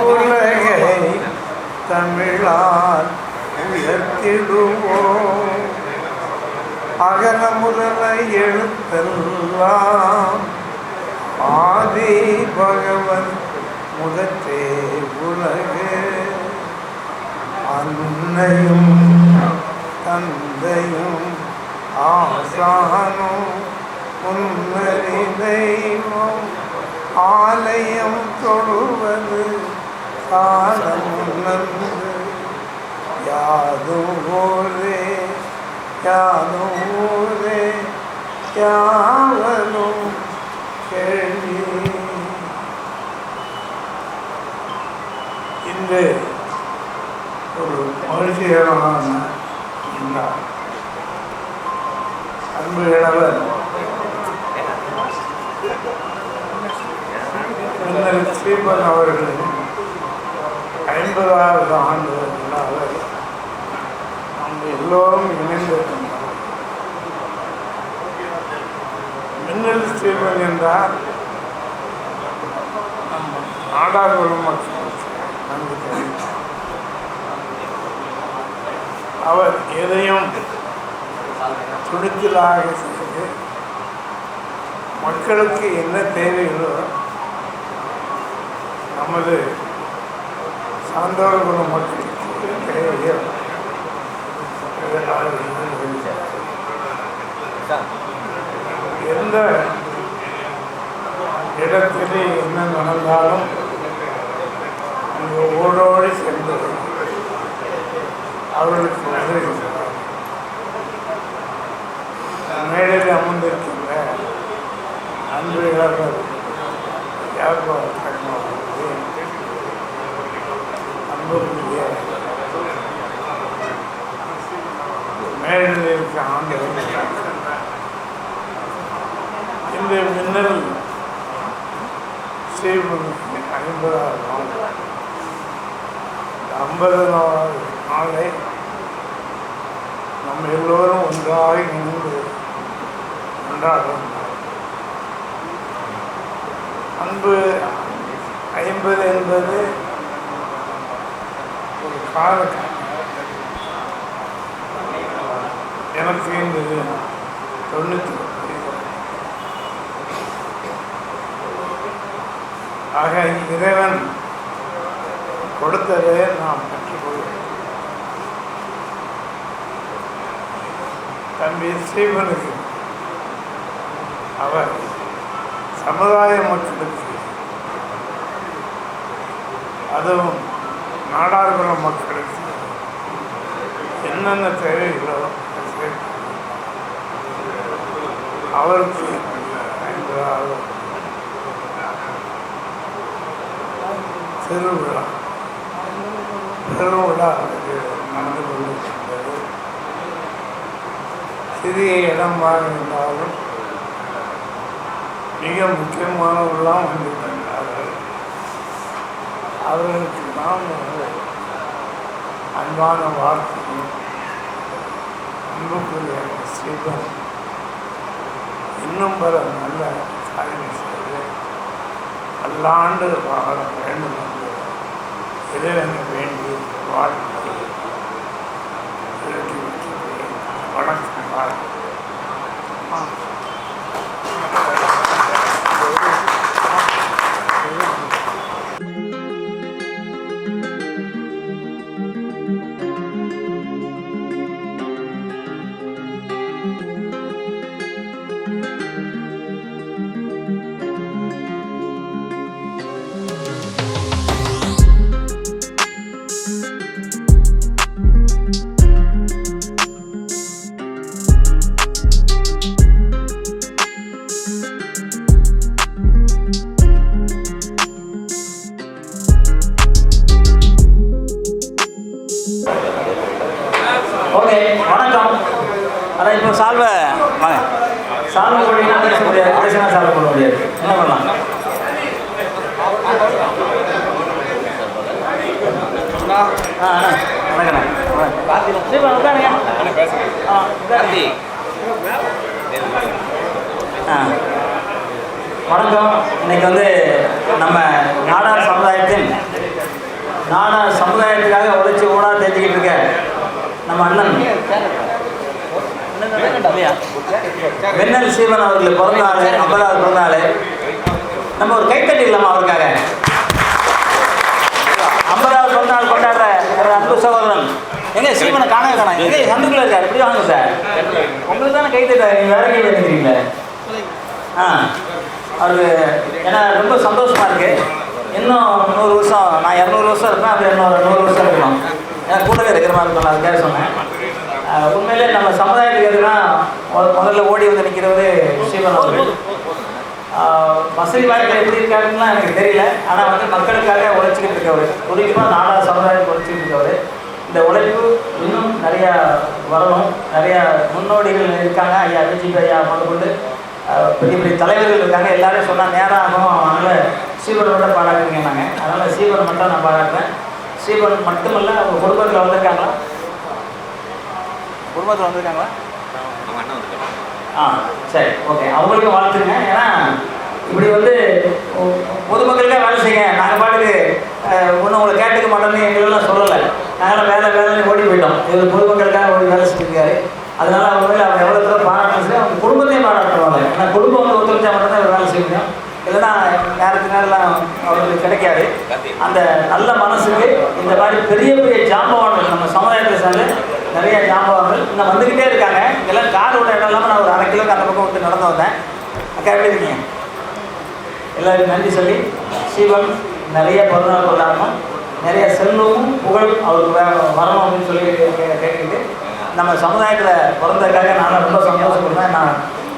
உலகை தமிழால் உயர்த்திடுவோம். அகல முதல எழுத்தெல்லாம் ஆதி பகவன் முதற்றே உலகு. அன்னையும் தந்தையும் ஆசானும் முன்னறி தெய்வம் ஆலயம் தொழுவது காலம் நன்று. யாதும் ஊரே யாதும் ஊரே யாவரும் கேள்வி. இந்த ஒரு மகிழ்ச்சிகரமான அன்பு இளவர் ஸ்ரீபன் அவர்களின் 50வது ஆண்டு விழாவை நம்ம எல்லோரும் இணைந்திருக்கின்றோம். மின்னல் ஸ்ரீபன் என்றால் நம்ம நாடாளுமன்ற மக்கள் நன்கு தெரியும். அவர் எதையும் துணிச்சலாக செய்து மக்களுக்கு என்ன தேவைகளோ நமது சான்றோர்கள மக்களுக்கு தேவைகள் எந்த இடத்திலே என்ன நடந்தாலும் அங்கே ஓடோடி சென்று அவர்களுக்கு உதவி மேடையில் அமர்ந்திருக்கின்ற அன்பு இளவர் அன்புக்குரிய மேடையில் இருக்கிற ஆண்டு இந்த மின்னல் ஸ்ரீபனுக்கு 50வது நாள். 50வது நாளை நம்ம எல்லோரும் ஒன்றாக இணைந்து கொண்டாடும். அன்பு 50 என்பது ஒரு காலகட்டம். எனக்கு இருந்தது 90. ஆக இறைவன் கொடுத்ததை நாம் பெற்றுக்கொள்வோம். தம்பி ஸ்ரீபனுக்கு அவர் சமுதாய மக்களுக்கு, அதுவும் நாடாளுமன்ற மக்களுக்கு என்னென்ன தேவைகளோ அவருக்கு திருவிழா நடந்து கொண்டிருக்கின்றது. சிறிய இடமாக இருந்தாலும் மிக முக்கியமானவர்களாம் வந்திருக்கின்றார்கள். அவர்களுக்கு நாம் அன்பான வார்த்தையும் அன்புக்குரிய ஸ்ரீபன் இன்னும் பல நல்ல காரியம் செய்து பல்லாண்டு வாழ வேண்டும் என்று இறைவனை வேண்டி வாழ்க்கை இறக்கி வைக்கிறேன். வணக்கம். அதான் இப்போ சால்வை வாங்க சால்வை போட்டிங்கன்னா பேச முடியாது, பேசினா சால்வை பண்ண முடியாது. என்ன பண்ணலாம்? அண்ணா வணக்கண்ணே சீபன் உட்காருங்க கார்த்தி வணக்கம். இன்னைக்கு வந்து நம்ம நாடார் சமுதாயத்துக்காக உழைச்சி ஊடா தெரிஞ்சுக்கிட்டு இருக்க நம்ம அண்ணன் வெண்ணல் சீவன் அவர்களுக்கு பிறந்த நாள் 50வது பிறந்த நாள். நம்ம ஒரு கைத்தட்டிடலாமா அவருக்காக? 50வது பிறந்த நாள் கொண்டாடுற ஒரு அன்பு சகோதரன் எங்க சீவனை காணவே காணும். எங்க சந்துக்குள்ள இருக்காரு? இப்படி வாங்க சார். உங்களுக்கு தானே கைத்தட்ட, நீங்க வேற கை வந்துக்கிறீங்களே. அவருக்கு ஏன்னா ரொம்ப சந்தோஷமா இருக்கு. இன்னும் 100 வருஷம், நான் 200 வருஷம் இருப்பேன், அது இன்னும் 100 வருஷம் இருக்கணும். ஏன்னா கூடவே இருக்கிற மாதிரி இருக்கும். அதுக்காக சொன்னேன். உண்மையிலே நம்ம சமுதாயத்துக்கு எதுனா முதல்ல ஓடி வந்து நிற்கிறது சீவன் அவர்கள். வசதி வாய்ப்பு எப்படி இருக்காருன்னா எனக்கு தெரியல. ஆனால் வந்து மக்களுக்காக உழைச்சிக்கிட்டு இருக்கவர், குறிப்பாக நாடார் சமுதாயத்துக்கு உழைச்சிக்கிட்டு இருக்கவர். இந்த உழைப்பு இன்னும் நிறையா வரணும். நிறையா முன்னோடிகள் இருக்காங்க. ஐயா விஜய் ஐயா முதற்கொண்டு பெரிய பெரிய தலைவர்கள் இருக்காங்க. எல்லாரும் சொன்னால் நேரம் ஆகும், அதனால் சீவனோட பாராட்டுங்க நாங்கள். அதனால் சீவன் மட்டும் நான் பாராட்டுறேன். சீவன் மட்டுமல்ல, அவங்க குடும்பத்தில் வந்திருக்காங்களா? குடும்பத்தில் வந்திருக்காங்களா? சரி, ஓகே. அவங்களுக்கும் வாழ்த்துங்க. ஏன்னா இப்படி வந்து பொதுமக்களுக்கே வேலை செய்யுங்க. நாங்கள் பாட்டுக்கு ஒன்றும் உங்களை கேட்டுக்க மாட்டோம்னு எங்களெல்லாம் சொல்லலை. நாங்களாம் வேலை ஓடி போயிட்டோம். இவர் பொதுமக்களுக்காக ஓடி வேலை செஞ்சுருக்காரு. அதனால அவங்க எவ்வளோ தூரம் பாராட்டணும் சரி, அவங்க குடும்பத்தையும் பாராட்டுவாங்க. ஏன்னா குடும்பம் வந்து ஒத்துழைச்சா மட்டும்தான் இவர் வேலை செய்ய முடியும். இல்லைன்னா நேரத்துக்கு அவங்களுக்கு கிடைக்காது. அந்த நல்ல மனசுக்கு இந்த மாதிரி பெரிய பெரிய ஜாம்பவான்கள் நம்ம சமுதாயத்தில் சேர்ந்து நிறைய ஜாம்பவான்கள் இன்னும் வந்துக்கிட்டே இருக்காங்க. இதெல்லாம் காரோட இடம் இல்லாமல் நான் ஒரு 1/2 கிலோக்கு அந்த பக்கம் விட்டு நடந்து வந்தேன். அக்கா எப்படி இருக்கீங்க? எல்லாருக்கும் நன்றி சொல்லி சீவன் நிறைய பிறந்தநாள் கொண்டாடணும், நிறைய செல்வமும் புகழ் அவருக்கு வரணும் அப்படின்னு சொல்லி கேட்குது. நம்ம சமுதாயத்தில் பிறந்ததுக்காக நான் ரொம்ப சந்தோஷப்படுறேன். நான்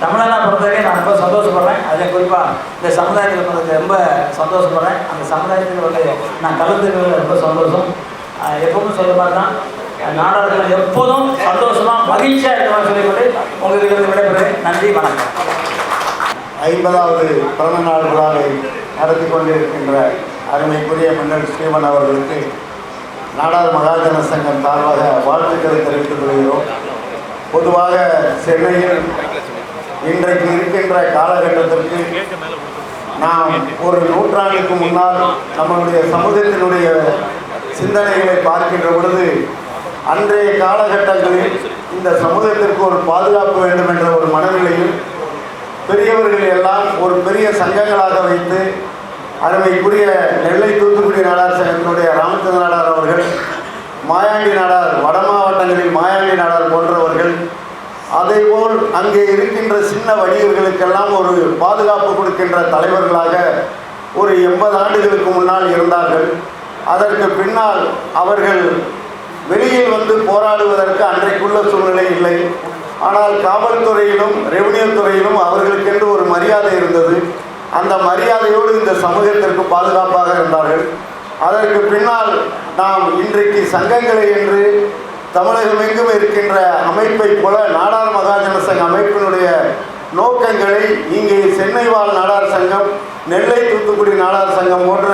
தமிழெல்லாம் பிறந்ததுக்கே நான் ரொம்ப சந்தோஷப்படுறேன். அதில் குறிப்பாக இந்த சமுதாயத்தில் பிறந்ததுக்கு ரொம்ப சந்தோஷப்படுறேன். அந்த சமுதாயத்தில் வந்து நான் கலந்துக்கிறது ரொம்ப சந்தோஷம். எப்பவும் சொல்ல மாதிரி தான் நாடார்கள் எப்போதும் சந்தோஷமாக மகிழ்ச்சியாக இருக்கணும்னு சொல்லிக்கொண்டு உங்களுக்கு விடைபெறுகிறேன். நன்றி, வணக்கம். 50வது பிறந்த நாள் விழாவை நடத்தி கொண்டிருக்கின்ற அருமைக்குரிய மன்னர் ஸ்ரீவன் அவர்களுக்கு நாடார் மகாஜன சங்கம் சார்பாக வாழ்த்துக்களை தெரிவித்துக் கொள்கிறோம். பொதுவாக சென்னையில் இன்றைக்கு இருக்கின்ற காலகட்டத்திற்கு நாம் ஒரு நூற்றாண்டுக்கு முன்னால் நம்மளுடைய சமூகத்தினுடைய சிந்தனைகளை பார்க்கின்ற பொழுது அன்றைய காலகட்டங்களில் இந்த சமூகத்திற்கு ஒரு பாதுகாப்பு வேண்டும் என்ற ஒரு மனநிலையில் பெரியவர்கள் எல்லாம் ஒரு பெரிய சங்கங்களாக வைத்து அருமைக்குரிய நெல்லை தூத்துக்குடி நாடார் சங்கத்தினுடைய ராமச்சந்திர நாடார் அவர்கள், மாயாண்டி நாடார், வட மாவட்டங்களில் மாயாண்டி நாடார் போன்றவர்கள், அதேபோல் அங்கே இருக்கின்ற சின்ன வணிகர்களுக்கெல்லாம் ஒரு பாதுகாப்பு கொடுக்கின்ற தலைவர்களாக ஒரு 80 ஆண்டுகளுக்கு முன்னால் இருந்தார்கள். அதற்கு பின்னால் அவர்கள் வெளியில் வந்து போராடுவதற்கு அன்றைக்குள்ள சூழ்நிலை இல்லை. ஆனால் காவல்துறையிலும் ரெவன்யூ துறையிலும் அவர்களுக்கென்று ஒரு மரியாதை இருந்தது. அந்த மரியாதையோடு இந்த சமூகத்திற்கு பாதுகாப்பாக இருந்தார்கள். அதற்கு பின்னால் நாம் இன்றைக்கு சங்கங்களை என்று தமிழகம் எங்கும் இருக்கின்ற அமைப்பை போல நாடார் மகாஜன சங்க அமைப்பினுடைய நோக்கங்களை இங்கே சென்னை வாழ் நாடார் சங்கம், நெல்லை தூத்துக்குடி நாடார் சங்கம் போன்ற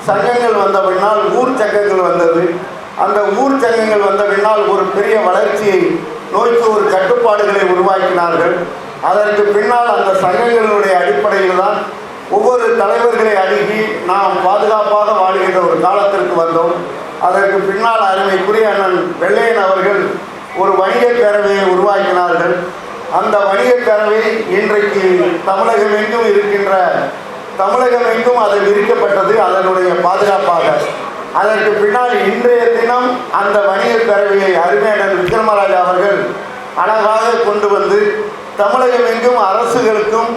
சங்கங்கள் வந்த பின்னால் ஊர் சங்கங்கள் வந்தது. அந்த ஊர் சங்கங்கள் வந்த பின்னால் ஒரு பெரிய வளர்ச்சியை நோக்கி ஒரு கட்டுப்பாடுகளை உருவாக்கினார்கள். அதற்கு பின்னால் அந்த சங்கங்களுடைய அடிப்படையில் தான் ஒவ்வொரு தலைவர்களை அணுகி நாம் பாதுகாப்பாக வாழ்கின்ற ஒரு காலத்திற்கு வந்தோம். அதற்கு பின்னால் அருமைக்குரிய அண்ணன் வெள்ளையன் அவர்கள் ஒரு வணிகப் பேரவையை உருவாக்கினார்கள். அந்த வணிகப் பேரவை இன்றைக்கு தமிழகம் எங்கும் இருக்கின்ற தமிழகம் எங்கும் அது விரிக்கப்பட்டது அதனுடைய பாதுகாப்பாக. அதற்கு பின்னால் இன்றைய தினம் அந்த வணிகப் பேரவையை அருமையண்ணன் விக்ரமராஜா அவர்கள் அழகாக கொண்டு வந்து தமிழகம் எங்கும் அரசுகளுக்கும்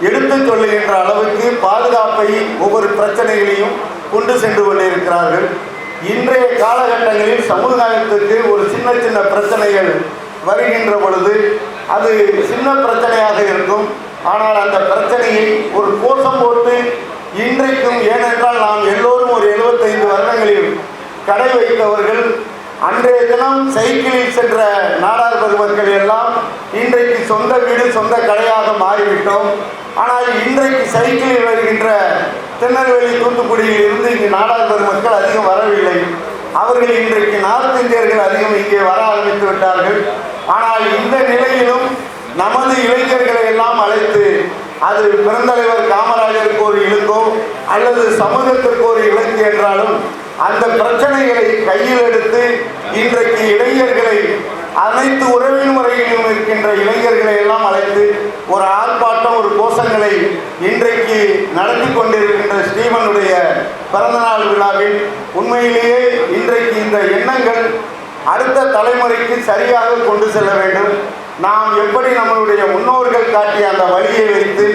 எடுத்து சொல்லுகின்ற அளவுக்கு பாதுகாப்பை ஒவ்வொரு பிரச்சனைகளையும் கொண்டு சென்று கொண்டிருக்கிறார்கள். இன்றைய காலகட்டங்களில் சமுதாயத்துக்கு ஒரு சின்ன சின்ன பிரச்சனைகள் வருகின்ற பொழுது அது சின்ன பிரச்சனையாக இருக்கும். ஆனால் அந்த பிரச்சனையை ஒரு கோஷம் போட்டு இன்றைக்கும், ஏனென்றால் நாம் எல்லோரும் ஒரு 75 வருடங்களில் கடை வைத்தவர்கள், அன்றைய தினம் சைக்கிளில் சென்ற நாடார் பெருமக்கள் எல்லாம் இன்றைக்கு சொந்த வீடு சொந்த கடையாக மாறிவிட்டோம். ஆனால் இன்றைக்கு சைக்கிளில் வருகின்ற திருநெல்வேலி தூத்துக்குடியில் இருந்து இங்கு நாடார் பெருமக்கள் அதிகம் வரவில்லை. அவர்கள் இன்றைக்கு நார்த் இந்தியர்கள் அதிகம் இங்கே வர ஆரம்பித்து விட்டார்கள். ஆனால் இந்த நிலையிலும் நமது இளைஞர்களை எல்லாம் அழைத்து, அது பெருந்தலைவர் காமராஜருக்கு ஒரு இலக்கோ அல்லது சமூகத்திற்கு ஒரு இலக்கு என்றாலும், அந்த பிரச்சனைகளை கையில் எடுத்து இன்றைக்கு இளைஞர்களை, அனைத்து உறவின் முறையிலும் இருக்கின்ற இளைஞர்களை எல்லாம் அழைத்து ஒரு ஆர்ப்பாட்டம், ஒரு கோஷங்களை இன்றைக்கு நடத்தி கொண்டிருக்கின்ற ஸ்டீவனுடைய பிறந்தநாள் விழாவில் உண்மையிலேயே இன்றைக்கு இந்த எண்ணங்கள் அடுத்த தலைமுறைக்கு சரியாக கொண்டு செல்ல வேண்டும். நாம் எப்படி நம்மளுடைய முன்னோர்கள் காட்டிய அந்த வழியை வைத்து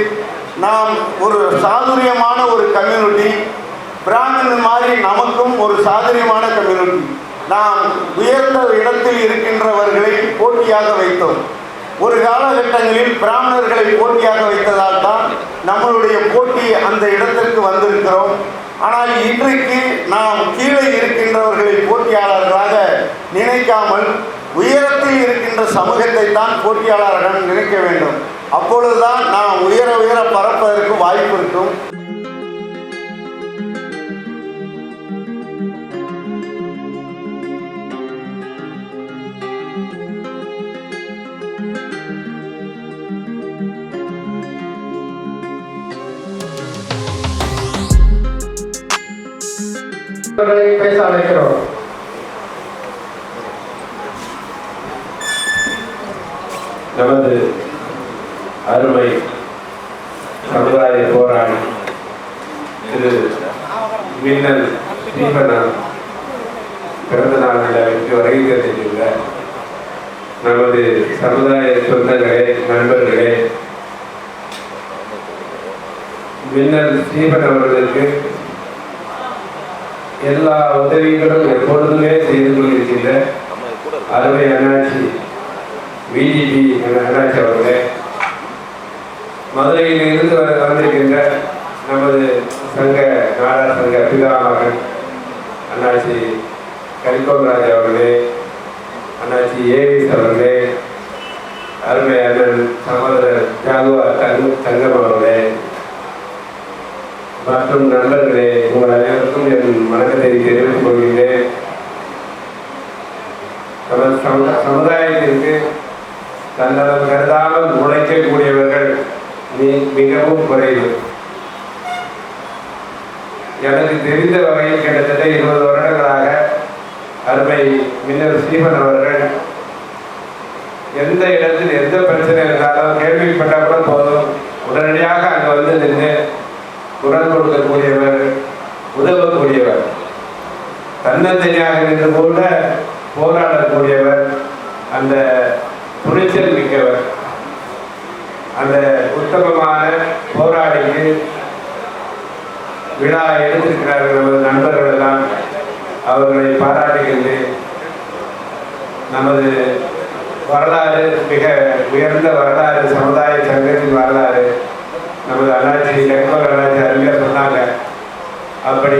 நாம் ஒரு சாதுரியமான ஒரு கம்யூனிட்டி, பிராமணன் மாதிரி நமக்கும் ஒரு சாதுரியமான கம்யூனிட்டி, நாம் உயர்ந்த இடத்தில் இருக்கின்றவர்களை போட்டியாக வைத்தோம். ஒரு காலகட்டங்களில் பிராமணர்களை போட்டியாக வைத்ததால் தான் நம்மளுடைய போட்டி அந்த இடத்திற்கு வந்திருக்கிறோம். ஆனால் இன்றைக்கு நாம் கீழே இருக்கின்றவர்களை போட்டியாளர்களாக நினைக்காமல் உயரத்தில் இருக்கின்ற சமூகத்தை தான் போட்டியாளர்கள் நினைக்க வேண்டும். அப்பொழுதுதான் நாம் உயர உயர பறப்பதற்கு வாய்ப்பு இருக்கும். பேச அழைக்கிறோம். நமது அருமை சமுதாய போராளி திரு மின்னல் ஸ்டீபன் பிறந்த நாள் விழாவிற்கு வருகை தந்திருக்கின்ற நமது சமுதாய சொந்தங்களே, நண்பர்களே, மின்னல் ஸ்டீபன் அவர்களுக்கு எல்லா உதவிகளும் எப்பொழுதுமே செய்து கொண்டிருக்கின்ற அருமை அண்ணாச்சி விஜிபி அண்ணாச்சி அவர்களே, மதுரையில் இருந்து வந்திருக்கின்ற நமது சங்க நாடார் சங்க பிதாமகன் அண்ணாச்சி கரிகோல்ராஜ் அவர்களே, அண்ணாச்சி ஏவிஸ் அவர்களே, அருமை அண்ணன் சகோதரர் ஜாகுவார் தங்கம் அவர்களே மற்றும் நண்பர்களே, உங்கள் அனைவருக்கும் என் வணக்கத்தை தெரிவித்துக் கொள்கின்றேன். நமது சமுதாயத்திற்கு தன்னலம் கருதாமல் உழைக்கக்கூடியவர்கள் மிகவும் குறைவு. எனக்கு தெரிந்த வகையில் கிட்டத்தட்ட 20 வருடங்களாக அருமை மின்னல் ஸ்டீபன் அவர்கள் எந்த இடத்தில் எந்த பிரச்சனை இருந்தாலும் கேள்விப்பட்டால் கூட போதும், உடனடியாக அங்கே வந்து நின்று குரல் கொடுக்கக்கூடியவர், உதவக்கூடியவர், தன்னந்தனியாக நின்று கூட போராடக்கூடியவர், அந்த துணிச்சல் மிக்கவர். அந்த உத்தமமான போராடிக்கு விழா எடுத்திருக்கிறார்கள் நமது நண்பர்கள் எல்லாம். அவர்களை பாராட்டுகின்றேன். நமது வரலாறு மிக உயர்ந்த வரலாறு, சமுதாய சங்கத்தின் வரலாறு. நமது அண்ணாச்சி கரிகோல் அண்ணாச்சி அருமையாக சொன்னாங்க. அப்படி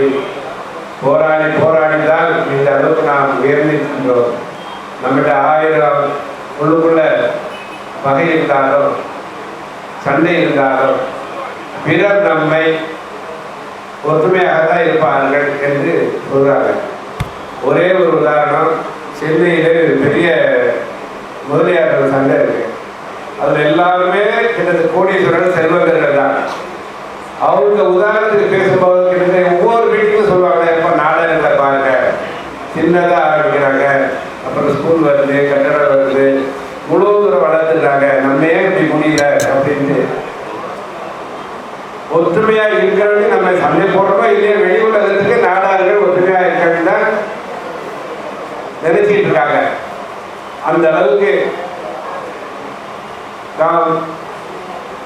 போராடி தான் இந்த அளவுக்கு நாம் உயர்ந்திருக்கின்றோம். நம்மகிட்ட 1000 உள்ளுக்குள்ள பகை இருந்தாலும், சண்டை இருந்தாலும், பிறர் நம்மை ஒற்றுமையாகத்தான் இருப்பார்கள் என்று சொல்றாங்க. ஒரே ஒரு உதாரணம், சென்னையில் பெரிய முதலியார்கள் சண்டை இருக்கு. அதில் எல்லாருமே கிட்டத்தட்ட கோடீஸ்வரர் செல்வந்தர்கள் தான். அவங்க உதாரணத்துக்கு பேசும்போது கிட்டத்தட்ட ஒவ்வொரு வீட்டுக்கும் சொல்லுவாங்க, எப்போ நாடகங்களை பாருங்க, சின்னதாக ஆரம்பிக்கிறாங்க, அப்புறம் ஸ்கூல் வருது, கட்டடம் வருது, முழு தூரம் வளர்த்துக்கிறாங்க, நம்ம ஏன் இப்படி முடியல அப்படின்ட்டு. ஒற்றுமையா இருக்கிறவங்க நம்ம சண்டை போடுறோமோ இல்லையா, வெளி உலகத்துக்கு நாடார்கள் ஒற்றுமையா இருக்கணும் தான் நினைச்சிட்டு இருக்காங்க. அந்த அளவுக்கு நாம்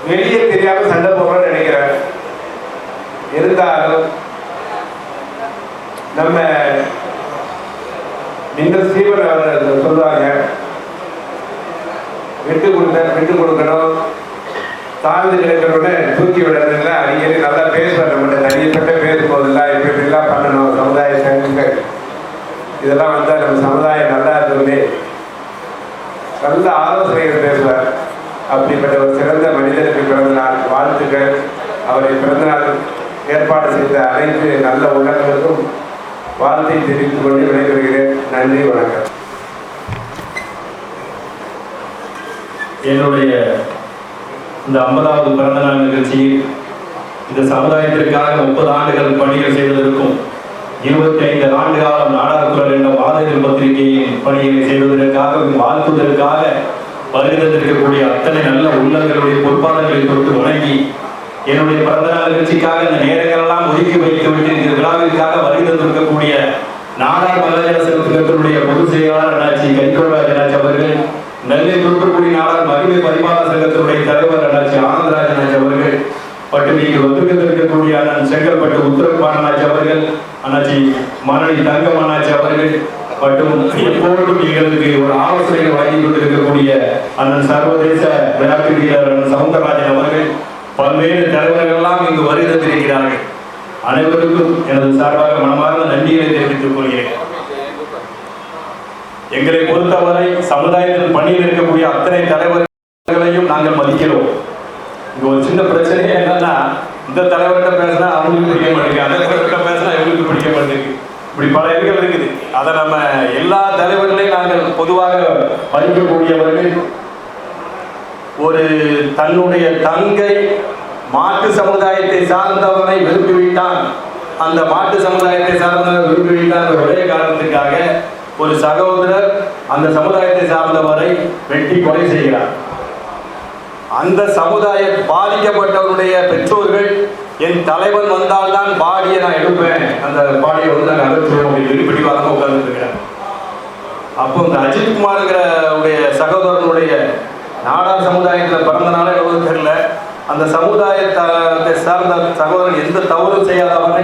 வெளியே தெரியாம சண்டை போடுறோம்னு நினைக்கிறேன். இருந்தாலும் நம்ம மின்னல் ஸ்டீபன் அவர்கள் சொல்லுவாங்க, விட்டு கொடுக்கணும், தாழ்ந்து கிடக்கிறோன்னு தூக்கி விடுறதுல அடிக்கடி நல்லா பேசுவார். நம்மகிட்ட தனிப்பட்ட பேசும்போதெல்லாம் இப்படிலாம் பண்ணணும், சமுதாய சங்கங்கள் இதெல்லாம் வந்தால் நம்ம சமுதாயம் நல்லா இருக்குமே நல்ல ஆலோசனைகள் பேசுவார். அப்படிப்பட்ட ஒரு சிறந்த மனிதனுக்கு பிறந்த நாள் வாழ்த்துக்கள். அவரை பிறந்தநாள் ஏற்பாடு செய்த அனைத்து நல்ல உள்ளங்களுக்கும் வாழ்த்தை தெரிவித்துக் கொண்டு விடைபெறுகிறேன். நன்றி, வணக்கம். என்னுடைய இந்த 50வது பிறந்தநாள் நிகழ்ச்சியில் இந்த சமுதாயத்திற்காக 30 ஆண்டுகள் பணிகள் செய்வதற்கும் 25 ஆண்டு காலம் நாடார் குரல் என்ற மாதங்கள் பத்திரிகையின் பணிகளை செய்வதற்காக வாழ்த்துவதற்காக வருகிறதற்கக்கூடிய அத்தனை நல்ல உள்ளங்களுடைய பொறுப்பாளர்களை தொட்டு வணங்கி என்னுடைய பிறந்தநாள் நிகழ்ச்சிக்காக இந்த நேரங்களெல்லாம் ஒதுக்கி வைத்துவிட்டு இந்த விழாவிற்காக வருகிறதற்கக்கூடிய நாடார் மகாஜன சங்கத்தினுடைய பொதுச் செயலாளர் அண்ணாச்சி கரிகோராஜ் அண்ணாச்சி அவர்கள், நெல்லை தூத்துக்குடி நாடார் மகிமை பரிமாண சங்கத்தினுடைய தலைவர் அண்ணாச்சி ஆனந்தராஜ் அண்ணாச்சி அவர்கள், மற்றும் இங்கு வந்திருக்கக்கூடிய அண்ணன் செங்கல்பட்டு உத்தரப்பான் அண்ணாச்சி அவர்கள், அண்ணாச்சி மணலி தங்கம் அண்ணாச்சி அவர்கள், மற்றும் எப்பொழுதும் எங்களுக்கு ஒரு ஆலோசனைகள் வழங்கி கொண்டிருக்கக்கூடிய அண்ணன் சர்வதேச விளையாட்டு வீரர் அண்ணன் சவுந்தரராஜன் அவர்கள், பல்வேறு தலைவர்கள்லாம் இங்கு வருகிறதிருக்கிறார்கள். அனைவருக்கும் எனது சார்பாக மனமார்ந்த நன்றிகளை தெரிவித்துக் கொள்கிறேன். எங்களை பொறுத்தவரை சமுதாயத்தில் பணியில் இருக்கக்கூடிய அத்தனை தலைவர்களையும் நாங்கள் மதிக்கிறோம். இங்க ஒரு சின்ன பிரச்சனையே என்னன்னா, இந்த தலைவர்கிட்ட பேசினா அவங்களுக்கு பிடிக்க மாட்டேங்குது, அந்த தலைவர்கிட்ட பேசினா இவங்களுக்கு பிடிக்க மாட்டேங்குது. இப்படி பல இடங்கள் இருக்குது. அதை நம்ம எல்லா தலைவர்களையும் நாங்கள் பொதுவாக மதிக்கக்கூடியவர்கள். ஒரு தன்னுடைய தங்கை மாட்டு சமுதாயத்தை சார்ந்தவனை விரும்பிவிட்டான், அந்த மாட்டு சமுதாயத்தை சார்ந்தவனை விரும்பிவிட்டான் ஒரே காரணத்துக்காக ஒரு சகோதரர் அந்த சமுதாயத்தை சார்ந்தவரை வெட்டி கொலை செய்கிறார். அந்த சமுதாய பாதிக்கப்பட்டவருடைய பெற்றோர்கள், என் தலைவன் வந்தால்தான் பாடியை நான் எடுப்பேன், அந்த பாடியை வந்து நாங்கள் அகற்றுவோம் அப்படின்னு பிடிவாதமாக உட்கார்ந்துட்டு இருக்கிறேன். அப்போ இந்த அஜித்குமார்ங்கிற சகோதரனுடைய நாடார் சமுதாயத்தில் பிறந்தனால எவ்வளவு தெரியல, அந்த சமுதாயத்தை சார்ந்த சகோதரன் எந்த தவறும் செய்யாதவனை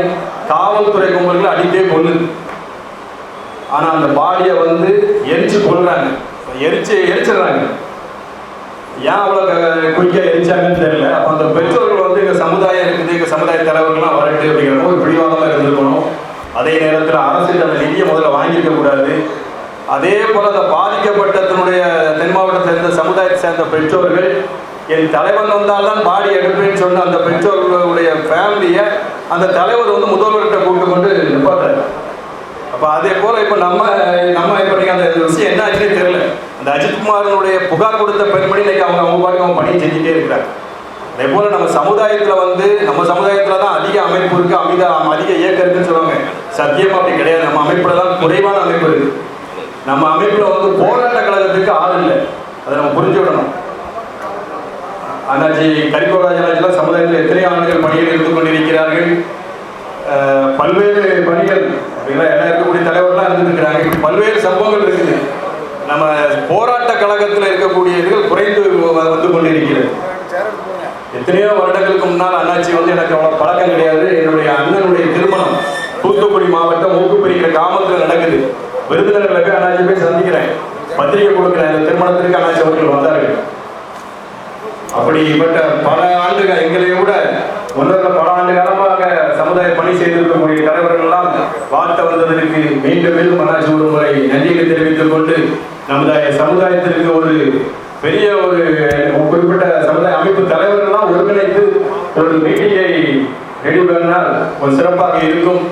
காவல்துறை கும்பல்கள் அடித்தே கொள்ளுது. ஆனா அந்த பாடியை வந்து எரிச்சு கொள்றாங்க, எரிச்சிடுறாங்க. ஏன் அவ்வளவு குயிக்கா எரிச்சாங்கன்னு தெரியல. அப்ப அந்த பெற்றோர்கள் வந்து எங்க சமுதாயம் இருக்குது, எங்க சமுதாய தலைவர்கள்லாம் வரட்டு அப்படிங்கிற ஒரு பிடிவாதமா இருந்திருக்கணும். அதே நேரத்தில் அரசு அந்த நிதியை முதல்ல வாங்கிக்க கூடாது. அதே போல அந்த பாதிக்கப்பட்டதனுடைய தென் மாவட்டத்தை சேர்ந்த சமுதாயத்தை சேர்ந்த பெற்றோர்கள், என் தலைவன் வந்தால்தான் பாடி எடுப்பேன்னு சொன்ன அந்த பெற்றோர்களுடைய ஃபேமிலியை அந்த தலைவர் வந்து முதல்வர்கிட்ட கூப்பிட்டு கொண்டு நிப்பாட்டாரு. அப்போ அதே போல இப்போ நம்ம இப்போ நீங்கள் அந்த விஷயம் என்ன ஆச்சுன்னே தெரியல. அந்த அஜித்குமாரனுடைய புகார் கொடுத்த பெண்மணி இன்னைக்கு அவங்க பாட்டுக்கு அவங்க பணியை செஞ்சுட்டே இருக்கிறாங்க. அதே போல நம்ம சமுதாயத்தில் வந்து நம்ம சமுதாயத்தில் தான் அதிக அமைப்பு இருக்கு, அதிக இயக்கம் இருக்குன்னு சொல்லுவாங்க. சத்தியமா அப்படி கிடையாது. நம்ம அமைப்புல தான் குறைவான அமைப்பு இருக்கு. நம்ம அமைப்புல வந்து போராட்ட கழகத்துக்கு ஆள் இல்லை, அதை நம்ம புரிஞ்சு விடணும். அண்ணாச்சி கரிகோராஜ் அண்ணாச்சிலாம் சமுதாயத்தில் எத்தனை ஆண்டுகள் பணியில் இருந்து கொண்டிருக்கிறார்கள். பல்வேறு பணிகள் எல்லாம் இருக்கக்கூடிய தலைவர்கள்லாம் இருந்துருக்கிறாங்க. பல்வேறு சம்பவங்கள் இருக்குது. நம்ம போராட்ட கழகத்தில் இருக்கக்கூடிய இதுகள் குறைந்து வந்து கொண்டிருக்கிறது. எத்தனையோ வருடங்களுக்கு முன்னால் அண்ணாச்சி வந்து எனக்கு அவ்வளோ பழக்கம் கிடையாது. என்னுடைய அண்ணனுடைய திருமணம் தூத்துக்குடி மாவட்டம் மூக்குப்பெரிக்கிற கிராமத்தில் நடக்குது. விருதுநகர்ல போய் அண்ணாச்சி போய் சந்திக்கிறேன், பத்திரிகை கொடுக்குறேன். இந்த திருமணத்திற்கு அண்ணாச்சி அவர்கள் வந்தார்கள். அப்படிப்பட்ட பல ஆண்டுகள், எங்களை விட ஒன்றரை பல ஆண்டு காலமாக சமுதாய பணி செய்திருக்கக்கூடிய தலைவர்கள் எல்லாம் வாழ்த்த வந்ததற்கு மீண்டும் மீண்டும் அண்ணாச்சி ஒரு முறை நன்றியை தெரிவித்துக் கொண்டு, நம்முடைய சமுதாயத்திற்கு ஒரு பெரிய ஒரு குறிப்பிட்ட சமுதாய அமைப்பு தலைவர்கள்லாம் ஒருங்கிணைத்து ஒரு மீட்டிங்கை ரெடி பண்ணால் ஒரு சிறப்பாக இருக்கும்.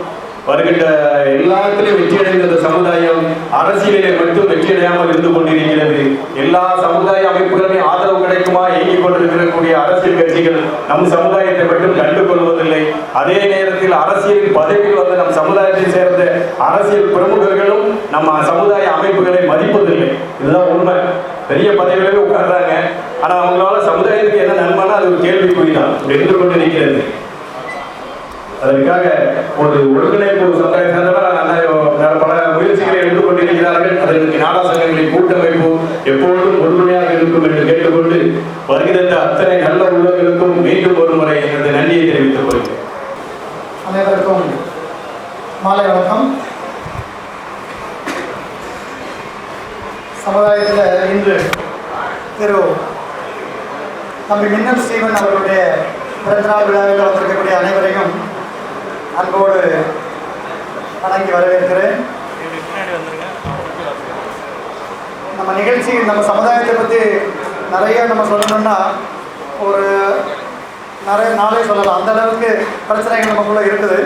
வருகின்ற எல்லாத்திலையும் வெற்றியடைந்த இந்த சமுதாயம் அரசியலிலே மட்டும் வெற்றியடையாமல் இருந்து கொண்டிருக்கிறது. எல்லா சமுதாய அமைப்புகளுமே ஆதரவு கிடைக்குமா இயங்கிக் கொண்டிருக்கக்கூடிய அரசியல் கட்சிகள் நம் சமுதாயத்தை மட்டும் கண்டுகொள்வதில்லை. அதே நேரத்தில் அரசியல் பதவியில் வந்து நம் சமுதாயத்தை சேர்ந்த அரசியல் பிரமுகர்களும் நம்ம சமுதாய அமைப்புகளை மதிப்பதில்லை. இதுதான் உண்மை. பெரிய பதவிகளே உட்கார்றாங்க, ஆனா அவங்களால சமுதாயத்துக்கு என்ன நன்மைனா அது ஒரு கேள்விக்குறிதான் இருந்து கொண்டிருக்கிறது. அதற்காக ஒரு ஒருங்கிணைப்பு சமுதாய சேர்ந்தவர்கள் பல முயற்சிகளை எடுத்துக் கொண்டிருக்கிறார்கள். அதற்கு நாடா சங்கங்களின் கூட்டமைப்பு எப்பொழுதும் ஒருமையாக இருக்கும் என்று கேட்டுக்கொண்டு, வருகின்ற அத்தனை நல்ல உள்ளவர்களுக்கும் மீண்டும் ஒரு முறை எனது நன்றியை தெரிவித்துக் கொள்கிறேன். அனைவருக்கும் மாலை வணக்கம். சமுதாயத்தில் இன்று திரு தம்பி மின்னல் ஸ்டீவன் அவர்களுடைய பிறந்தநாள் விழாவில் வந்திருக்கக்கூடிய அனைவரையும் அன்போடு வணங்கி வரவேற்கிறேன். நம்ம நிகழ்ச்சி, நம்ம சமுதாயத்தை பற்றி நிறைய நம்ம சொல்லணும்னா ஒரு நிறைய நாளே சொல்லலாம். அந்த அளவுக்கு பிரச்சனைகள் நமக்குள்ளே இருக்குது.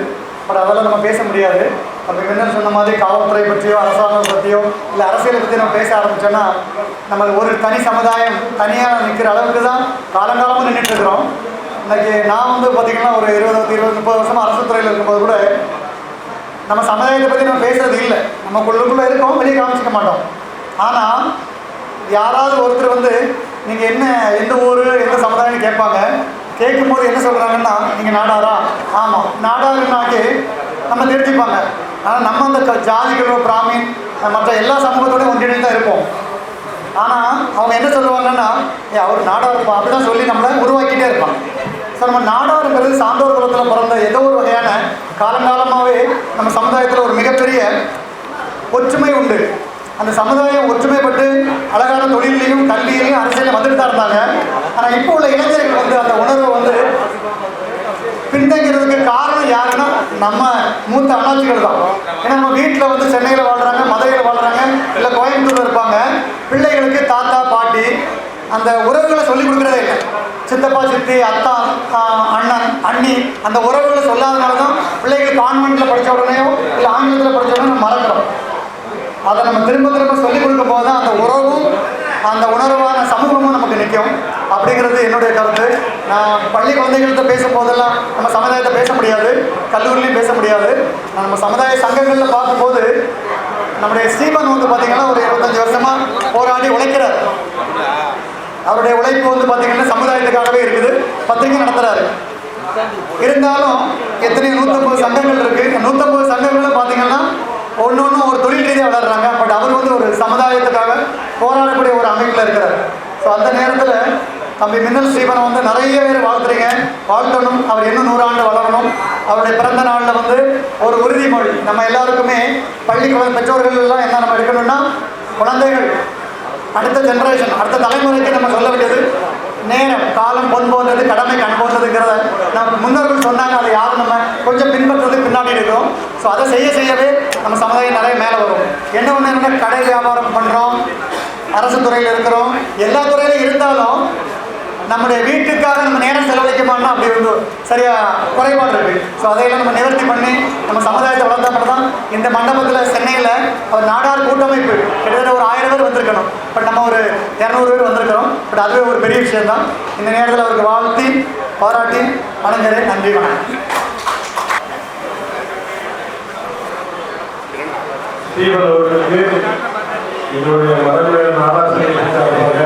பட் அதெல்லாம் நம்ம பேச முடியாது. அப்போ என்ன சொன்ன மாதிரி காவல்துறை பற்றியோ அரசாங்கம் பற்றியோ இல்லை அரசியலை பற்றி நம்ம பேச ஆரம்பித்தோன்னா நம்ம ஒரு தனி சமுதாயம் தனியாக நிற்கிற அளவுக்கு தான் காலங்காலமாக நின்றுட்டுருக்குறோம். இன்றைக்கி நான் வந்து பார்த்திங்கன்னா ஒரு 20-30 வருஷமாக அரசு துறையில் இருக்கும்போது கூட நம்ம சமுதாயத்தை பற்றி நம்ம பேசுகிறது இல்லை. நம்ம உள்ளுக்குள்ளே இருக்கோம், வெளியே காமிச்சிக்க மாட்டோம். ஆனால் யாராவது ஒருத்தர் வந்து நீங்கள் என்ன எந்த ஊர் எந்த சமுதாயம்னு கேட்பாங்க. கேட்கும்போது என்ன சொல்கிறாங்கன்னா நீங்கள் நாடாரா? ஆமாம் நாடாருன்னாக்கி நம்ம தெரிஞ்சுப்பாங்க. ஆனால் நம்ம அந்த ஜாதிகளோ பிராமின் மற்ற எல்லா சமூகத்தோடையும் ஒன்றிணைந்து தான் இருப்போம். ஆனால் அவங்க என்ன சொல்லுவாங்கன்னா அவர் நாடார் இருப்பான் அப்படி தான் சொல்லி நம்மளை உருவாக்கிட்டே இருப்பாங்க. ஸோ நம்ம நாடாருங்கிறது சான்றோர் குலத்தில் பிறந்த ஏதோ ஒரு வகையான காலங்காலமாகவே நம்ம சமுதாயத்தில் ஒரு மிகப்பெரிய ஒற்றுமை உண்டு. அந்த சமுதாயம் ஒற்றுமைப்பட்டு அழகான தொழிலையும் கல்வியிலையும் அரசியலையும் வந்துட்டு தான் இருந்தாங்க. ஆனால் இப்போ உள்ள இளைஞர்கள் வந்து அந்த உணர்வை வந்து பின்தங்கிறதுக்கு காரணம் யாருன்னா நம்ம மூத்த அண்ணாச்சிகள் தான். ஏன்னா நம்ம வீட்டில் வந்து சென்னையில் வாழ்கிறாங்க, மதுரையில் வாழ்கிறாங்க, இல்லை கோயம்புத்தூரில் இருப்பாங்க. பிள்ளைகளுக்கு தாத்தா பாட்டி அந்த உறவுகளை சொல்லிக் கொடுக்குறதே இல்லை. சித்தப்பா சித்தி அத்தா அண்ணன் அண்ணி அந்த உறவுகளை சொல்லாதனால தான் பிள்ளைகள் கான்வென்ட்டில் படித்த உடனேயோ இல்லை ஆங்கிலத்தில் படித்த உடனே நம்ம மறக்கிறோம். அதை நம்ம திரும்ப திரும்ப சொல்லிக் கொடுக்கும் போது தான் அந்த உறவும் அந்த உணர்வான சமூகமும் நமக்கு நிற்கும் அப்படிங்கிறது என்னுடைய கருத்து. நான் பள்ளி குழந்தைகள்கிட்ட பேசும் போதெல்லாம் நம்ம சமுதாயத்தை பேச முடியாது, கல்லூரிலையும் பேச முடியாது. நம்ம சமுதாய சங்கங்களில் பார்க்கும்போது நம்முடைய ஸ்ரீமன் வந்து பார்த்திங்கன்னா ஒரு 25 வருஷமாக போராடி உழைக்கிறார். அவருடைய உழைப்பு வந்து பார்த்திங்கன்னா சமுதாயத்துக்காகவே இருக்குது. பத்திரிகை நடத்துகிறாரு. இருந்தாலும் எத்தனை 150 சங்கங்கள் இருக்குது. 150 சங்கங்களும் பார்த்திங்கன்னா ஒன்று ஒரு தொழில் ரீதியாக வளர்கிறாங்க. பட் அவர் வந்து ஒரு சமுதாயத்துக்காக போராடக்கூடிய ஒரு அமைப்பில் இருக்கிறார். ஸோ அந்த நேரத்தில் தம்பி மின்னல் ஸ்ரீவனை வந்து நிறைய பேர் வாழ்த்துறீங்க, வாழ்த்தணும். அவர் இன்னும் 100 ஆண்டு வளரணும். அவருடைய பிறந்த நாளில் வந்து ஒரு உறுதிமொழி நம்ம எல்லாருக்குமே பள்ளி பெற்றோர்கள் எல்லாம் என்ன நம்ம எடுக்கணும்னா குழந்தைகள் அடுத்த ஜென்ரேஷன் அடுத்த தலைமுறைக்கு நம்ம சொல்ல வேண்டியது நேரம் காலம் பொன் போன்றது கடமை கண் போன்றதுங்கிறத நம்ம முன்னோர்கள் சொன்னாங்க. அதை யாரும் நம்ம கொஞ்சம் பின்பற்றுறது பின்னாடி இருக்கிறோம். ஸோ அதை செய்யவே நம்ம சமுதாயம் நிறைய மேலே வரும். என்ன ஒன்று என்ன கடை வியாபாரம் பண்ணுறோம், அரசு துறையில் இருக்கிறோம், எல்லா துறையிலும் இருந்தாலும் நம்முடைய வீட்டுக்காக நம்ம நேரம் செலவழிக்க மாட்டோம். அப்படி வந்து சரியாக குறைபாடு இருக்குது. ஸோ அதையெல்லாம் நம்ம நிவர்த்தி பண்ணி நம்ம சமுதாயத்தை வளர்த்தா மட்டும் தான் இந்த மண்டபத்தில் சென்னையில் ஒரு நாடார் கூட்டமைப்பு கிட்டத்தட்ட ஒரு 1000 பேர் வந்திருக்கணும். பட் நம்ம ஒரு 200 பேர் வந்திருக்கிறோம். பட் அதுவே ஒரு பெரிய விஷயம்தான். இந்த நேரத்தில் அவருக்கு வாழ்த்தி பாராட்டி வணங்குகிறேன். நன்றி, வணக்கம். ஸ்ரீவன் அவர்களுக்கு எங்களுடைய மரபுடைய நாடாசிரியர் சார்பாக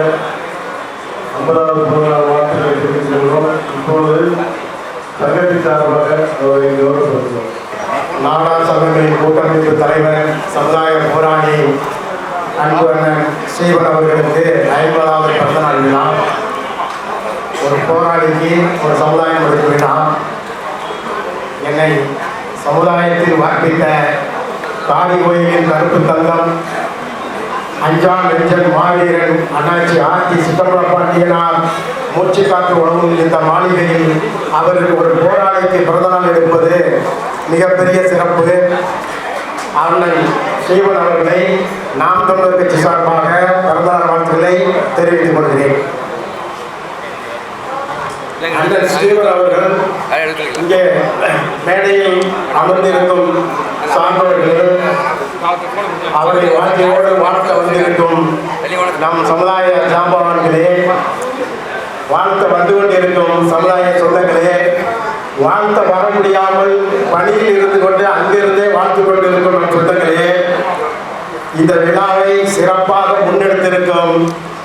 50வது பிறந்தநாள் வாழ்த்துக்களை தெரிவித்துக் கொள்கிறோம். இப்பொழுது சங்கத்தின் சார்பாக அவரை கௌரவப்படுத்துகிறோம். நாடார் சங்கங்களின் கூட்டமைப்பு தலைவர் சமுதாய போராளி அன்பு அண்ணன் ஸ்ரீவன் அவர்களுக்கு 50வது பிறந்தநாள் விழா. ஒரு போராளிக்கு ஒரு சமுதாயம் கொடுக்க விழா. என்னை சமுதாயத்தில் வார்ப்பித்த காளி கோயிலின் கருப்பு தங்கம் அஞ்சாம் நெஞ்சன் மாவீரன் அண்ணாச்சி ஆர்த்தி சிதம்பர பாண்டியனார் மூச்சு காற்று உணவும் இந்த மாளிகையில் அவருக்கு ஒரு போராளிக்கு பிறந்தநாள் எடுப்பது மிகப்பெரிய சிறப்பு. அண்ணன் ஸ்ரீவன் அவர்களை நாம் தமிழர் கட்சி சார்பாக பிறந்தநாள் வாழ்த்துக்களை தெரிவித்துக் கொள்கிறேன். அண்ணன் ஸ்ரீவன் அவர்கள் இங்கே மேடையில் அமர்ந்திருக்கும் சான்றோர்கள், அவரை வாழ்க்கையோடு வாழ்த்த வந்திருக்கும் நம் சமுதாய ஜாம்பவான்களே, வாழ்த்த வந்து கொண்டிருக்கும் சமுதாய சொந்தங்களே, வாழ்த்த வர முடியாமல் பணியில் இருந்து கொண்டு அங்கிருந்தே வாழ்த்து கொண்டிருக்கும் நம் சொந்தங்களே, இந்த விழாவை சிறப்பாக முன்னெடுத்திருக்கும்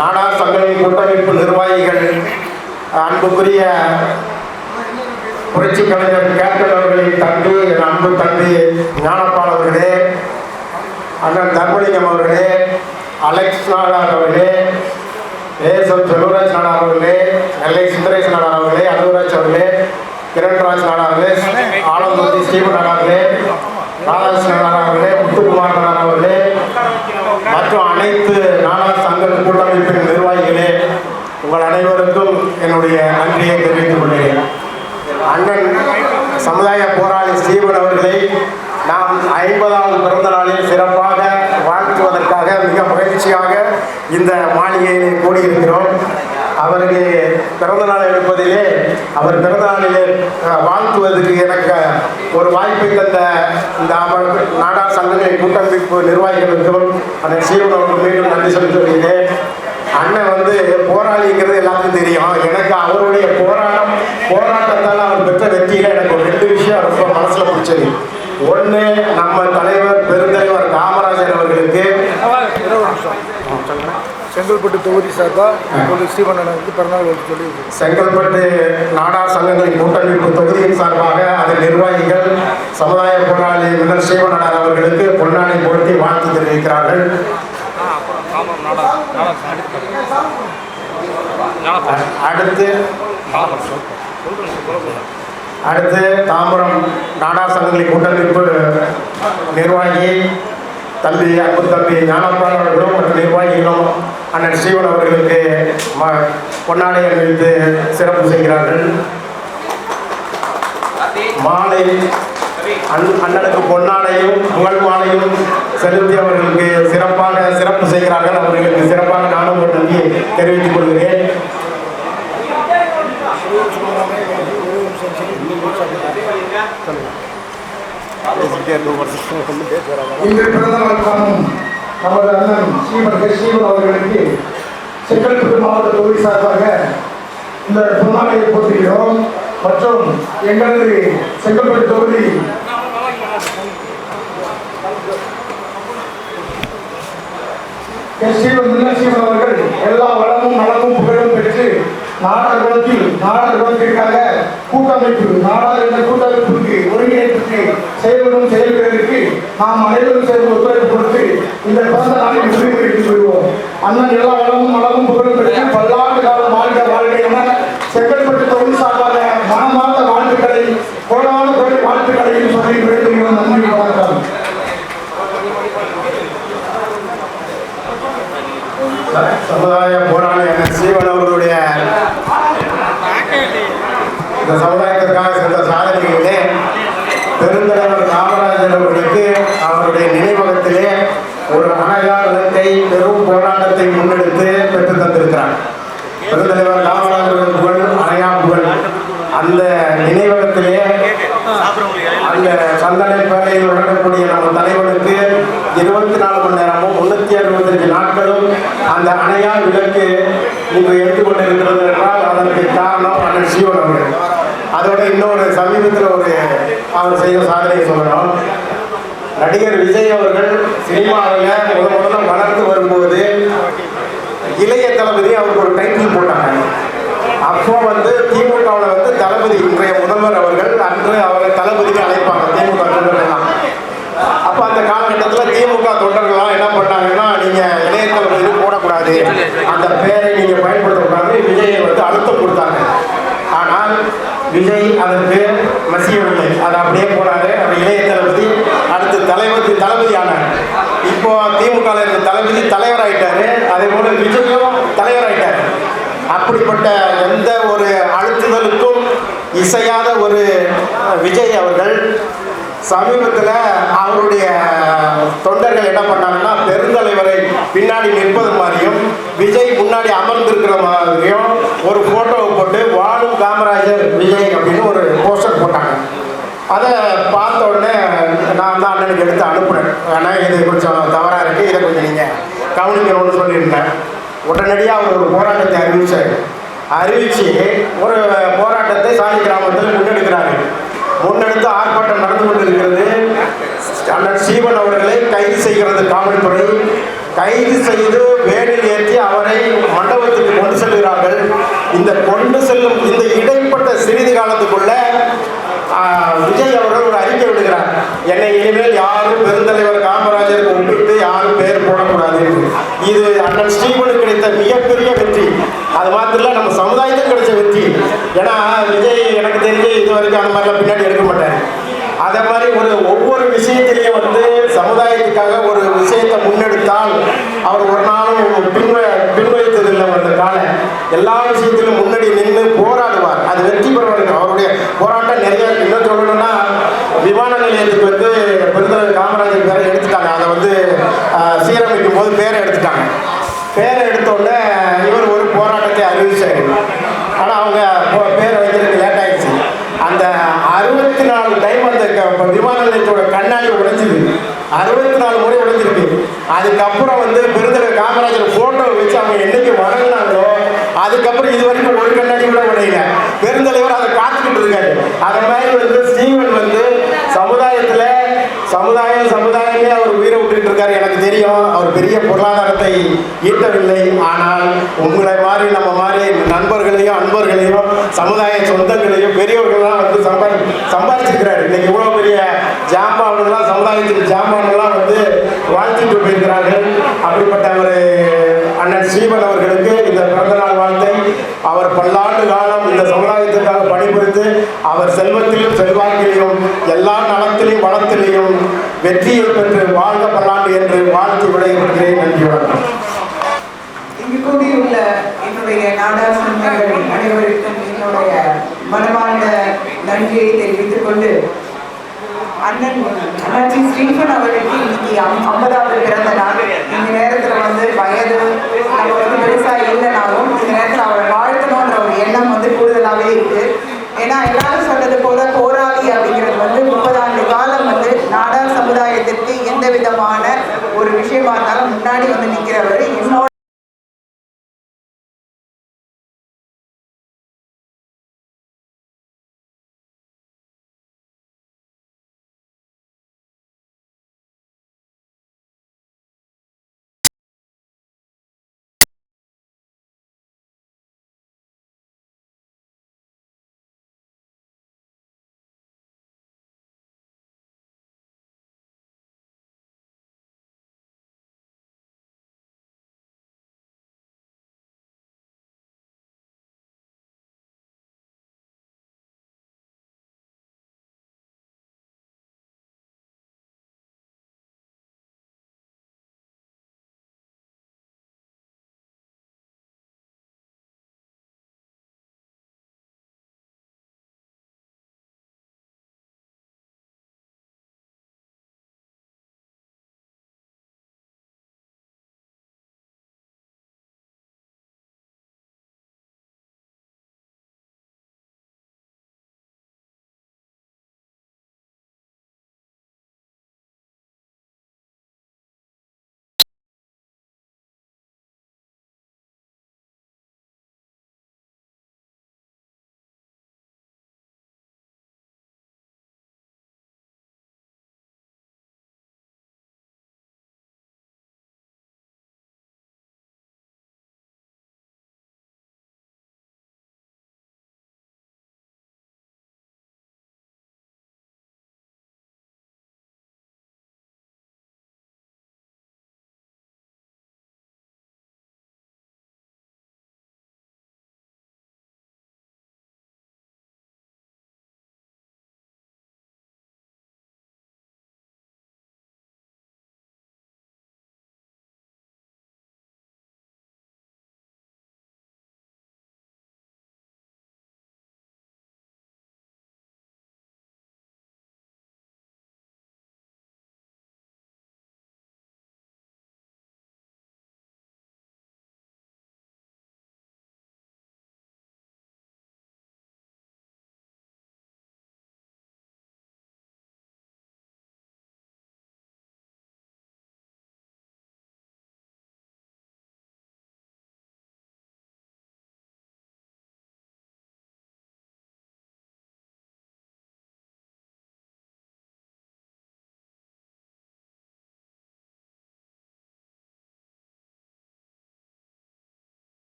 நாடார் சங்கங்களின் கூட்டமைப்பு நிர்வாகிகள், அன்புக்குரிய புரட்சி கலைஞர் கேப்டன் அவர்களின் தம்பி, என் அன்பு தம்பி ஞானப்பால் அவர்களே, அண்ணன் தர்மலிங்கம் அவர்களே, அலெக்ஸ் நாடார் அவர்களே, ஏஎஸ்எம் செல்வராஜ் நாடார் அவர்களே, நெல்லை சுந்தரேஷ் நாடார் அவர்களே, அனுராஜ் அவர்களே, கிரண்ராஜ் நாடார் அவர்களே, ஆலந்தூர்த்தி ஸ்டீவன் நாடார் அவர்களே, ராதாகிருஷ்ணன் நாடார் அவர்களே, முத்துக்குமார் நாடார் அவர்களே மற்றும் அனைத்து நாடார் சங்க கூட்டமைப்பின் நிர்வாகிகளே, உங்கள் அனைவருக்கும் என்னுடைய நன்றியை தெரிவித்துக் கொள்கிறேன். அண்ணன் சமுதாய போராளி ஸ்ரீவன் அவர்களை நாம் 50வது பிறந்த நாளில் சிறப்பாக வாழ்த்துவதற்காக மிக மகிழ்ச்சியாக இந்த மாளிகையில் கூடியிருக்கிறோம். அவருக்கு பிறந்த நாள் எடுப்பதிலே அவர் பிறந்த நாளிலே வாழ்த்துவதற்கு எனக்கு ஒரு வாய்ப்பை தந்த இந்த நாடார் சங்கங்களின் கூட்டமைப்பு நிர்வாகிகளுக்கும் அந்த சீவன் அவர்கள் மீண்டும் நன்றி சொல்லி வருகிறேன். அண்ணன் வந்து போராளிங்கிறது எல்லாத்துக்கும் தெரியும். எனக்கு அவருடைய போராட்டத்தால் அவர் பெற்ற வெற்றியில் எனக்கு ஒரு 2 விஷயம் ரொம்ப மனசில் பிடிச்சது. ஒன்று, நம்ம தலைவர் பெருந்தலைவர் காமராஜர் அவர்களுக்கு செங்கல்பட்டு தொகுதி சார்பாக ஸ்ரீவண்ணனுக்கு பிறந்தநாள் சொல்லி செங்கல்பட்டு நாடார் சங்கங்களின் கூட்டமைப்பு தொகுதியின் சார்பாக அதன் நிர்வாகிகள் சமுதாய போராளி மின்னல் ஸ்ரீவண்ணனார் அவர்களுக்கு பொன்னாடை போட்டி வாழ்த்து தெரிவிக்கிறார்கள். அடுத்து தாம்பரம் நாடார் சங்கங்களின் கூட்டமைப்பு நிர்வாகி அன்பு தம்பி ஞானப்பால் அவர்களும் மற்ற நிர்வாகிகளும் அண்ணன் ஸ்ரீவன் அவர்களுக்கு பொன்னாடை அணிவித்து சிறப்பு செய்கிறார்கள். மாலை அண்ணனுக்கு பொன்னாடையும் புகழ் மாலையும் செலுத்தி அவர்களுக்கு சிறப்பு செய்கிறார்கள். அவர்களுக்கு சிறப்பாக நானும் ஒரு நன்றியை தெரிவித்துக் கொள்கிறேன். இன்று பிறந்த நாள் காணும் நமது அண்ணன் ஸ்ரீவன் அவர்களுக்கு செங்கல்பட்டு மாவட்ட தொகுதி சார்பாக இந்த பொன்னாடையை போட்டுகிறோம். மற்றும் எங்களது செங்கல்பட்டு தொகுதி ஸ்ரீவன் அவர்கள் எல்லா வளமும் நலமும் புகழும் பெற்று நாடார் குலத்திற்காக நாடார் என்ற கூட்டமைப்புக்கு ஒருங்கிணைப்புக்கு செயல்படுவதற்கு நாம் அனைவரும் சேர்ந்து ஒத்துழைப்பு கொடுத்து இந்த பிறந்த நாளில் முடிவு கொள்வோம். அண்ணன் எல்லா வளமும் நலமும் புகழும் பெற்று பல்லாண்டு காலம் வாழ்க என செங்கல்பட்டு தொகுதி சார்பாக மனமார்ந்த வாழ்த்துக்களை கோடான கோடி வாழ்த்துக்களையும் சொல்லி விழுந்துகிறோம். நன்றி, வணக்கம். சமுதாய போராளி சீவன் அவர்களுடைய இந்த சமுதாயத்திற்காக சென்ற சாதனைகளிலே பெருந்தலைவர் காமராஜர் அவர்களுக்கு அவருடைய நினைவகத்திலே ஒரு அணையார் இலக்கை பெரும் போராட்டத்தை முன்னெடுத்து பெற்று தந்திருக்கிறார். பெருந்தலைவர் காமராஜர் புகழ் அணையா புகழ் அந்த நினைவகத்திலே அந்த சந்தனை பேரையில் வழங்கக்கூடிய நம்ம தலைவனுக்கு 24 மணி நேரமும் 365 நாட்களும் அந்த அணையா விளக்கு இன்று எடுத்துக்கொண்டிருக்கிறது என்றால் அதற்கு காரணம் அண்ணன் சீவன் அவர்கள். அதோட இன்னொரு சமீபத்தில் அவர் செய்த சாதனையை சொல்லணும். நடிகர் விஜய் அவர்கள் சினிமாவில் முதல்ல வளர்ந்து வரும்போது இளைய தளபதி அவருக்கு ஒரு டைட்டில் போட்டாங்க. அப்போ திமுகவில் தளபதி இன்றைய முதல்வர் அவர்கள் அன்று அவரை தளபதிக்கு அழைப்பாங்க திமுக தொண்டர்கள்லாம். அப்போ அந்த காலகட்டத்தில் திமுக தொண்டர்கள்லாம் என்ன பண்ணாங்கன்னா, நீங்கள் இளைய தளபதி போடக்கூடாது, அந்த பேரை நீங்கள் பயன்படுத்தக்கூடாது, விஜயை அழுத்தம் கொடுத்தாங்க. ஆனால் விஜய் அதற்கு மசியவில்லை, அதை அப்படியே போனாரு. அவர் இளைய தளபதி அடுத்து தளபதி ஆனார். இப்போ திமுகவில் இருந்த தளபதி தலைவராயிட்டாரு, அதே போல விஜயும் தலைவராயிட்டார். அப்படிப்பட்ட எந்த ஒரு அழுத்துதலுக்கும் இசையாத ஒரு விஜய் அவர்கள் சமீபத்தில் அவருடைய தொண்டர்கள் என்ன பண்ணாங்கன்னா, பெருந்தலைவரை பின்னாடி நிற்பது மாதிரியும் விஜய் முன்னாடி அமர்ந்திருக்கிற மாதிரியும் ஒரு ஃபோட்டோவை போட்டு வாழும் காமராஜர் விஜய் அப்படின்னு ஒரு போஸ்டர் போட்டாங்க. அதை பார்த்த உடனே நான் தான் அண்ணனுக்கு எடுத்து அனுப்புனேன். ஆனால் இது கொஞ்சம் தவறாக இருக்குது, இதை கொஞ்சம் நீங்கள் கவனிக்கணும்னு சொல்லியிருந்தேன். உடனடியாக அவர் ஒரு போராட்டத்தை அறிவித்து ஒரு போராட்டத்தை சாலி கிராமத்தில் முன்னெடுத்து ஆர்ப்பாட்டம் நடந்து கொண்டிருக்கிறது. அண்ணன் சீவன் அவர்களை கைது செய்கிறது காவல்துறை. கைது செய்து வேனில் ஏற்றி அவரை மண்டபத்துக்கு கொண்டு செல்கிறார்கள். இந்த கொண்டு செல்லும் இந்த இடைப்பட்ட சிறிது காலத்துக்குள்ள விஜய் அவர்கள் ஒரு அறிக்கை விடுகிறார். என்னை இனிமேல் யாரும் பெருந்தலைவர் காமராஜருக்கு ஒப்பிட்டு யாரும் பேர் போடக்கூடாது. இது அண்ணன் ஸ்ரீவனுக்கு கிடைத்த மிகப்பெரிய வெற்றி. அது மாத்திரம் நம்ம சமுதாயத்துக்கு கிடைச்ச வெற்றி. ஏன்னா விஜய் எனக்கு தெரிஞ்சு இது வரைக்கும் அந்த மாதிரிலாம் பின்னாடி எடுக்க மாட்டார். அதே மாதிரி ஒவ்வொரு விஷயத்திலையும் சமுதாயத்துக்காக ஒரு விஷயத்தை முன்னெடுத்தால் அவர் ஒரு நாளும் பின்வைத்ததில்லை. அந்த கால எல்லா விஷயத்திலும் முன்னாடி நின்று போராடுவார். அது வெற்றி பெறுவார். அவருடைய போராட்டம் நிறைய இன்னும் சொல்லணும்னா, விமான நிலையத்துக்கு பெருந்தலைவர் காமராஜர் பேரை எடுத்துட்டாங்க. அதை சீரமைக்கும் போது பேரை எடுத்துட்டாங்க. பேரை எடுத்தோடனே இவர் ஒரு போராட்டத்தை அறிவிச்சார். ஆனால் அவங்க பேர் வைக்கிறதுக்கு லேட் ஆயிடுச்சு. அந்த 64 டைம் அந்த விமான நிலையத்தோட கண்ணாடி உடைஞ்சிது. 64 முறை உடைஞ்சிருக்கு. அதுக்கப்புறம் வந்து பெருந்தலைவர் காமராஜர் ஃபோட்டோ வச்சு அவங்க என்னைக்கு வணங்கினாங்களோ அதுக்கப்புறம் இது வரைக்கும் ஒரு கண்ணாடி கூட உடையல. பெருந்தலைவர் அதை காத்துக்கிட்டு இருக்காரு. அது மாதிரி வந்து ஸ்டீவன் வந்து சமுதாயமே அவர் உயிரை விட்டுட்டு இருக்காரு. எனக்கு தெரியும் அவர் பெரிய பொருளாதாரத்தை ஈட்டவில்லை. ஆனால் உங்களை மாதிரி நம்ம மாதிரி நண்பர்களையும் அன்பர்களையும் சமுதாய சொந்தங்களையும் பெரியவர்கள்லாம் வந்து சம்பாதிச்சிருக்கிறாரு. இன்னைக்கு இவ்வளோ பெரிய ஜாம்பான்கள்லாம் சமுதாயத்தின் ஜாம்பான்கள்லாம் வந்து வாழ்த்திட்டு போயிருக்கிறார்கள். அப்படிப்பட்ட ஒரு அண்ணன் ஸ்ரீவன் அவர்களுக்கு இந்த பிறந்தநாள் வாழ்த்தை. அவர் பல்லாண்டு காலம் இந்த சமுதாயத்திற்காக பணிபுரிந்து அவர் செல்வத்திலும் செல்வாக்கிலையும் எல்லா நலத்திலையும் வளத்திலையும் வெற்றியை பெற்று வாழ்க பல்லாண்டு என்று வாழ்த்து விடைபெறுகிறேன். நன்றி, வணக்கம். இங்கு கூடியுள்ள என்னுடைய நாடார் சொந்தங்கள் அனைவருக்கும் என்னுடைய மனமார்ந்த நன்றியை தெரிவித்துக் கொண்டு அண்ணன் அண்ணாச்சி ஸ்டீஃபன் அவர்களுக்கு இன்னைக்கு 50வது பிறந்த நாள். இந்த நேரத்தில் வந்து வயது நம்ம வந்து பெருசாக இல்லைனாலும் இந்த நேரத்தில் அவரை வாழ்த்தணுன்ற ஒரு எண்ணம் வந்து கூடுதலாகவே இருக்குது. ஏன்னா எல்லாரும் சொன்னது போல போராளி அப்படிங்கிறது வந்து 30 ஆண்டு காலம் வந்து நாடார் சமுதாயத்திற்கு எந்த விதமான ஒரு விஷயமா இருந்தாலும் முன்னாடி வந்து நிற்கிறவர்.